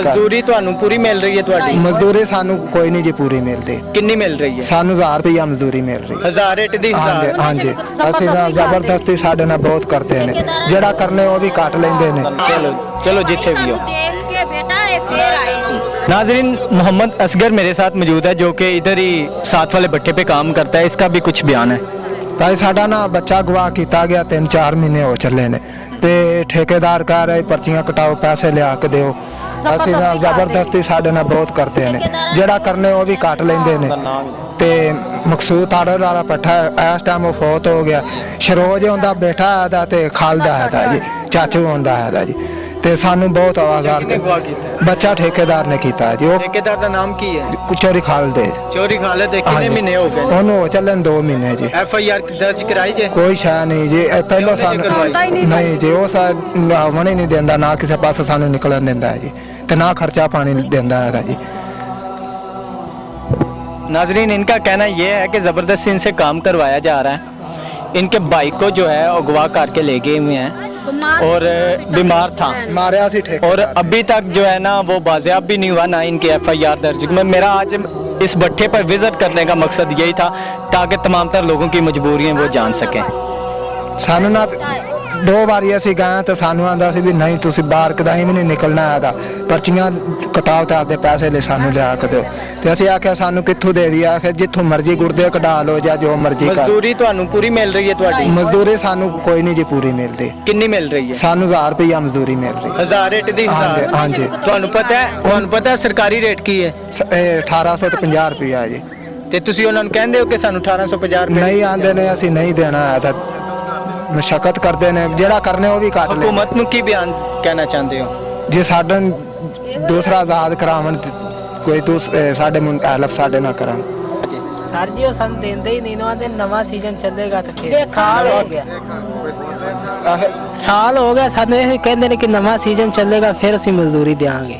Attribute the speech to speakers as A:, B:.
A: ਮਜ਼ਦੂਰੀ ਤੁਹਾਨੂੰ ਪੂਰੀ ਮਿਲ ਰਹੀ ਹੈ ਤੁਹਾਡੀ?
B: ਮਜ਼ਦੂਰੀ ਸਾਨੂੰ ਕੋਈ ਨਹੀਂ ਜੀ ਪੂਰੀ ਮਿਲਦੀ।
A: ਕਿੰਨੀ ਮਿਲ ਰਹੀ ਹੈ?
B: ਸਾਨੂੰ 1000 ਰੁਪਇਆ ਮਜ਼ਦੂਰੀ ਮਿਲ ਰਹੀ।
A: 1000 ਰੇਟ ਦੀ?
B: ਹਾਂਜੀ ਅਸੀਂ ਤਾਂ ਜ਼ਬਰਦਸਤੀ ਸਾਡੇ ਨਾਲ ਬਹੁਤ ਕਰਦੇ ਨੇ, ਜਿਹੜਾ ਕਰਨੇ ਉਹ ਵੀ ਕੱਟ ਲੈਂਦੇ ਨੇ।
A: चलो चलो जिथे भी हो। नाजरीन, मोहम्मद असगर मेरे साथ मौजूद है जो कि इधर ही साथ वाले भट्टे पे काम करता है। इसका भी कुछ बयान है।
B: भाई साडा ना बच्चा गवाह किया गया 3-4 महीने हो चले ने ते ठेकेदार कह रहे पर्चियां कटाओ, पैसे लिया के दो। ਅਸੀਂ ਨਾ ਜ਼ਬਰਦਸਤੀ ਸਾਡੇ ਨਾਲ ਬਹੁਤ ਕਰਦੇ ਨੇ, ਜਿਹੜਾ ਕਰਨੇ ਉਹ ਵੀ ਕੱਟ ਲੈਂਦੇ ਨੇ। ਤੇ ਮਕਸੂਦ ਆੜਰ ਵਾਲਾ ਪੱਠਾ ਇਸ ਟਾਈਮ ਉਹ ਫੌਤ ਹੋ ਗਿਆ। ਸ਼ਰੋਜ ਹੁੰਦਾ ਬੇਟਾ ਇਹਦਾ ਤੇ ਖਾਲਦਾ ਹੈਦਾ ਜੀ, ਚਾਚੂ ਹੁੰਦਾ ਹੈਦਾ ਜੀ। ਤੇ ਸਾਨੂੰ ਬਹੁਤ ਆਵਾਜ਼ਾਰ ਬੱਚਾ ਠੇਕੇਦਾਰ ਨੇ ਕੀਤਾ ਜੀ। ਉਹ
A: ਠੇਕੇਦਾਰ ਦਾ ਨਾਮ ਕੀ ਹੈ?
B: ਚੋਰੀ ਖਾਲਦੇ।
A: ਚੋਰੀ ਖਾਲਦ ਦੇ ਕਿੰਨੇ ਮਹੀਨੇ ਹੋ ਗਏ?
B: ਉਹਨੂੰ ਹੋ ਚੱਲਣ 2 ਮਹੀਨੇ ਜੀ।
A: FIR ਦਰਜ ਕਰਾਈ ਜੇ?
B: ਕੋਈ ਸ਼ੈ ਨਹੀਂ ਜੀ। ਪਹਿਲਾਂ ਸਾਨੂੰ ਨਹੀਂ ਜੀ, ਉਹ ਮਣੀ ਨਹੀਂ ਦਿੰਦਾ, ਨਾ ਕਿਸੇ ਪਾਸੇ ਸਾਨੂੰ ਨਿਕਲਣ ਦਿੰਦਾ ਹੈ ਜੀ, ਤੇ ਨਾ खर्चा पानी देता है जी।
A: नाजरीन, इनका कहना यह है कि ज़बरदस्ती इनसे काम करवाया जा रहा है। इनके भाई को जो है अगवा करके ले गए हुए हैं और बीमार था,
B: मारा सी
A: और अभी तक जो है ना वो बाजियाब भी नहीं हुआ, ना इनकी FIR दर्ज। मेरा आज इस भट्टे पर विजिट करने का मकसद यही था ताकि तमाम तर लोगों की मजबूरियाँ वो जान सकें।
B: सानू ना 2 ਵਾਰੀ ਅਸੀਂ ਗਏ ਤਾਂ ਸਾਨੂੰ ਆਂਦਾ ਸੀ ਵੀ ਨਹੀਂ ਤੁਸੀਂ ਬਾਹਰ ਕਦਾਈ ਵੀ ਨਹੀਂ ਨਿਕਲਣਾ ਆਦਾ, ਪਰਚੀਆਂ ਕਟਾਓ ਤੇ ਆਪਦੇ ਪੈਸੇ ਲੈ ਸਾਨੂੰ ਲਿਆ ਕੇ ਦਿਓ। ਤੇ ਅਸੀਂ ਆਖਿਆ ਸਾਨੂੰ ਕਿੱਥੋਂ ਦੇਵੀ? ਆਖਿਆ ਜਿੱਥੋਂ ਮਰਜ਼ੀ ਗੁਰਦੇ ਕਢਾ ਲਓ ਜਾਂ ਜੋ ਮਰਜ਼ੀ ਕਰ।
A: ਮਜ਼ਦੂਰੀ ਤੁਹਾਨੂੰ ਪੂਰੀ ਮਿਲ ਰਹੀ ਹੈ ਤੁਹਾਡੀ?
B: ਮਜ਼ਦੂਰੀ ਸਾਨੂੰ ਕੋਈ ਨਹੀਂ ਜੀ ਪੂਰੀ ਮਿਲਦੀ।
A: ਕਿੰਨੀ ਮਿਲ ਰਹੀ ਹੈ?
B: ਸਾਨੂੰ 1000 ਰੁਪਇਆ ਮਜ਼ਦੂਰੀ ਮਿਲ ਰਹੀ।
A: 1000 ਰੇਟ ਦੀ?
B: ਹਾਂਜੀ।
A: ਤੁਹਾਨੂੰ ਪਤਾ ਸਰਕਾਰੀ ਰੇਟ ਕੀ ਹੈ?
B: 1850 ਰੁਪਇਆ ਜੀ।
A: ਤੇ ਤੁਸੀਂ ਉਹਨਾਂ ਨੂੰ ਕਹਿੰਦੇ ਹੋ ਕਿ ਸਾਨੂੰ 1850 ਰੁਪਏ?
B: ਨਹੀਂ ਆਂਦੇ ਨੇ ਅਸੀਂ ਨਹੀਂ ਦੇਣਾ ਹੈ ਤਾਂ ਮਸ਼ੱਕਤ ਕਰਦੇ ਨੇ, ਜਿਹੜਾ ਕਰਨੇ ਉਹ ਵੀ ਕੱਟ ਲੈ।
A: हुकूमत ਨੂੰ ਕੀ ਬਿਆਨ ਕਹਿਣਾ ਚਾਹੁੰਦੇ ਹੋ?
B: ਜੇ ਸਾਡਾ ਦੂਸਰਾ ਆਜ਼ਾਦ ਕਰਾਵਣ, ਕੋਈ ਸਾਡੇ ਹੈਲਪ ਸਾਡੇ ਨਾਲ ਕਰਨ।
C: ਸਰ ਜੀ ਉਹ ਸਾਨੂੰ ਦਿੰਦੇ ਹੀ ਨਹੀਂ ਨਾ, ਤੇ ਨਵਾਂ ਸੀਜ਼ਨ ਚੱਲੇਗਾ ਤੇ ਫਿਰ ਸਾਲ ਹੋ ਗਿਆ ਸਾਨੂੰ ਇਹ ਕਹਿੰਦੇ ਨੇ ਕਿ ਨਵਾਂ ਸੀਜ਼ਨ ਚੱਲੇਗਾ ਫਿਰ ਅਸੀਂ ਮਜ਼ਦੂਰੀ ਦੇਵਾਂਗੇ।